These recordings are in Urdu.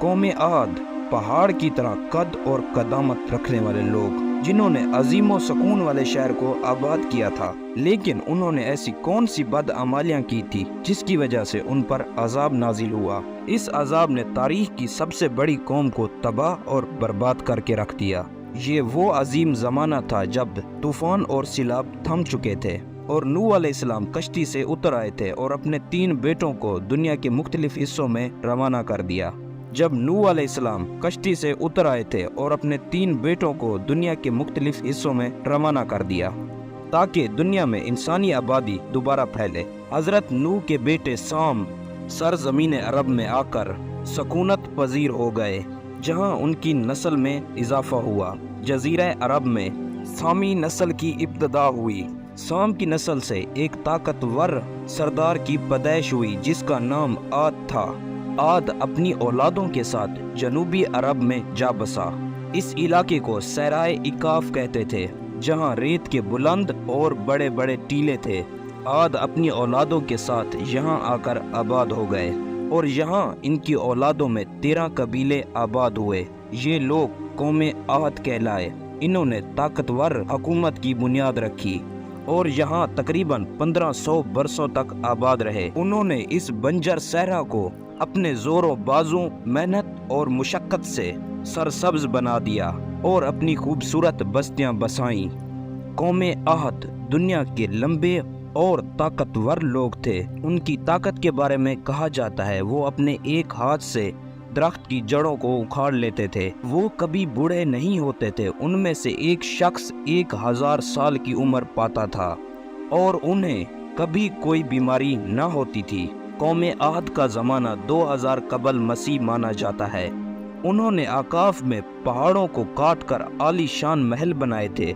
قوم عاد پہاڑ کی طرح قد اور قدامت رکھنے والے لوگ جنہوں نے عظیم و سکون والے شہر کو آباد کیا تھا، لیکن انہوں نے ایسی کون سی بدعمالیاں کی تھی جس کی وجہ سے ان پر عذاب نازل ہوا۔ اس عذاب نے تاریخ کی سب سے بڑی قوم کو تباہ اور برباد کر کے رکھ دیا۔ یہ وہ عظیم زمانہ تھا جب طوفان اور سیلاب تھم چکے تھے اور نوح علیہ السلام کشتی سے اتر آئے تھے اور اپنے 3 بیٹوں کو دنیا کے مختلف حصوں میں روانہ کر دیا۔ جب نوح علیہ السلام کشتی سے اتر آئے تھے اور اپنے 3 بیٹوں کو دنیا کے مختلف حصوں میں روانہ کر دیا تاکہ دنیا میں انسانی آبادی دوبارہ پھیلے، حضرت نوح کے بیٹے سام سرزمین عرب میں آ کر سکونت پذیر ہو گئے، جہاں ان کی نسل میں اضافہ ہوا۔ جزیرہ عرب میں سامی نسل کی ابتدا ہوئی۔ سام کی نسل سے ایک طاقتور سردار کی پیدائش ہوئی جس کا نام عاد تھا۔ عاد اپنی اولادوں کے ساتھ جنوبی عرب میں جا بسا۔ اس علاقے کو صحرائے اکاف کہتے تھے، جہاں ریت کے بلند اور بڑے بڑے ٹیلے تھے۔ عاد اپنی اولادوں کے ساتھ یہاں آ کر آباد ہو گئے اور یہاں ان کی اولادوں میں 13 قبیلے آباد ہوئے۔ یہ لوگ قوم عاد کہلائے۔ انہوں نے طاقتور حکومت کی بنیاد رکھی اور یہاں تقریباً 1500 برسوں تک آباد رہے۔ انہوں نے اس بنجر صحرا کو اپنے زور و بازو، محنت اور مشقت سے سرسبز بنا دیا اور اپنی خوبصورت بستیاں بسائیں۔ قوم عاد دنیا کے لمبے اور طاقتور لوگ تھے۔ ان کی طاقت کے بارے میں کہا جاتا ہے وہ اپنے ایک ہاتھ سے درخت کی جڑوں کو اکھاڑ لیتے تھے۔ وہ کبھی بوڑھے نہیں ہوتے تھے۔ ان میں سے ایک شخص 1000 سال کی عمر پاتا تھا اور انہیں کبھی کوئی بیماری نہ ہوتی تھی۔ قوم عاد کا زمانہ 2000 قبل مسیح مانا جاتا ہے۔ انہوں نے آکاف میں پہاڑوں کو کاٹ کر عالی شان محل بنائے تھے،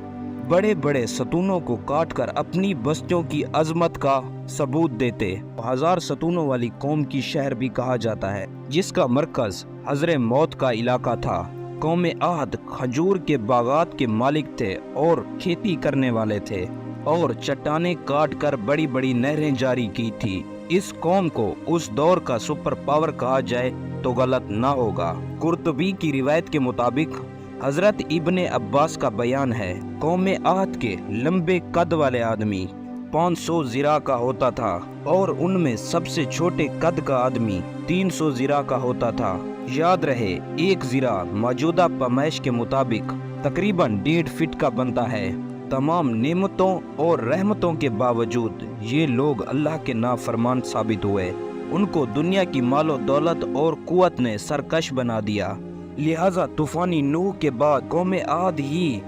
بڑے بڑے ستونوں کو کاٹ کر اپنی بستیوں کی عظمت کا ثبوت دیتے۔ 1000 ستونوں والی قوم کی شہر بھی کہا جاتا ہے، جس کا مرکز حضر موت کا علاقہ تھا۔ قوم عاد کھجور کے باغات کے مالک تھے اور کھیتی کرنے والے تھے اور چٹانیں کاٹ کر بڑی بڑی نہریں جاری کی تھی۔ اس قوم کو اس دور کا سپر پاور کہا جائے تو غلط نہ ہوگا۔ قرطبی کی روایت کے مطابق حضرت ابن عباس کا بیان ہے، قوم عاد کے لمبے قد والے آدمی 500 ذراع کا ہوتا تھا اور ان میں سب سے چھوٹے قد کا آدمی 300 ذراع کا ہوتا تھا۔ یاد رہے، 1 ذراع موجودہ پیمائش کے مطابق تقریباً 1.5 فٹ کا بنتا ہے۔ تمام نعمتوں اور رحمتوں کے باوجود یہ لوگ اللہ کے نافرمان ثابت ہوئے۔ ان کو دنیا کی مال و دولت اور قوت نے سرکش بنا دیا، لہذا طوفانی نوح کے بعد قوم عاد ہی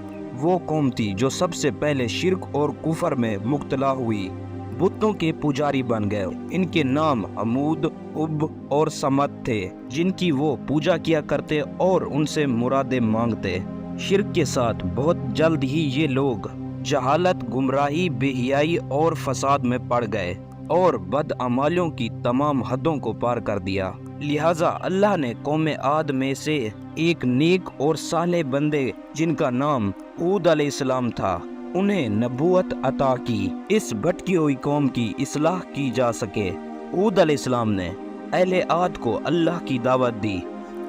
وہ قوم تھی جو سب سے پہلے شرک اور کفر میں مبتلا ہوئی، بتوں کے پجاری بن گئے۔ ان کے نام حمود، اب اور سمد تھے، جن کی وہ پوجا کیا کرتے اور ان سے مرادیں مانگتے۔ شرک کے ساتھ بہت جلد ہی یہ لوگ جہالت، گمراہی، بے حیائی اور فساد میں پڑ گئے اور بدعمالیوں کی تمام حدوں کو پار کر دیا۔ لہٰذا اللہ نے قوم عاد میں سے ایک نیک اور صالح بندے جن کا نام ہود علیہ السلام تھا، انہیں نبوت عطا کی، اس بھٹکی ہوئی قوم کی اصلاح کی جا سکے۔ ہود علیہ السلام نے اہل عاد کو اللہ کی دعوت دی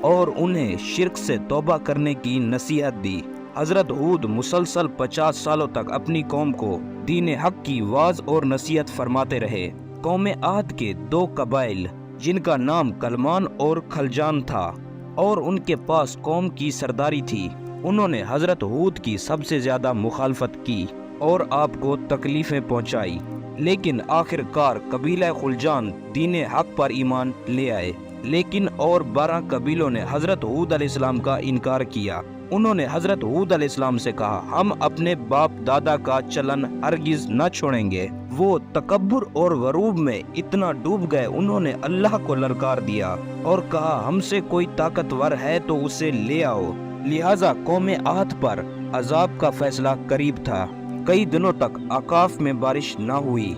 اور انہیں شرک سے توبہ کرنے کی نصیحت دی۔ حضرت ہود مسلسل 50 سالوں تک اپنی قوم کو دین حق کی واعظ اور نصیحت فرماتے رہے۔ قوم عاد کے 2 قبائل جن کا نام کلمان اور خلجان تھا اور ان کے پاس قوم کی سرداری تھی، انہوں نے حضرت ہود کی سب سے زیادہ مخالفت کی اور آپ کو تکلیفیں پہنچائی، لیکن آخر کار قبیلہ خلجان دین حق پر ایمان لے آئے۔ لیکن اور 12 قبیلوں نے حضرت ہود علیہ السلام کا انکار کیا۔ انہوں نے حضرت ہود علیہ السلام سے کہا، ہم اپنے باپ دادا کا چلن ہرگز نہ چھوڑیں گے۔ وہ تکبر اور غرور میں اتنا ڈوب گئے، انہوں نے اللہ کو للکار دیا اور کہا، ہم سے کوئی طاقتور ہے تو اسے لے آؤ۔ لہٰذا قوم عاد پر عذاب کا فیصلہ قریب تھا۔ کئی دنوں تک آکاف میں بارش نہ ہوئی،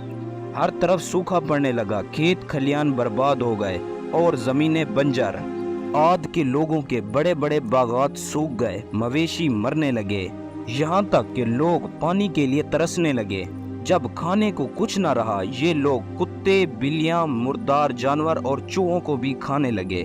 ہر طرف سوکھا پڑنے لگا، کھیت کھلیان برباد ہو گئے اور زمینیں بنجر۔ عاد کے لوگوں کے بڑے بڑے باغات سوکھ گئے، مویشی مرنے لگے، یہاں تک کہ لوگ پانی کے لیے ترسنے لگے۔ جب کھانے کو کچھ نہ رہا، یہ لوگ کتے، بلیاں، مردار جانور اور چوہوں کو بھی کھانے لگے۔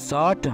60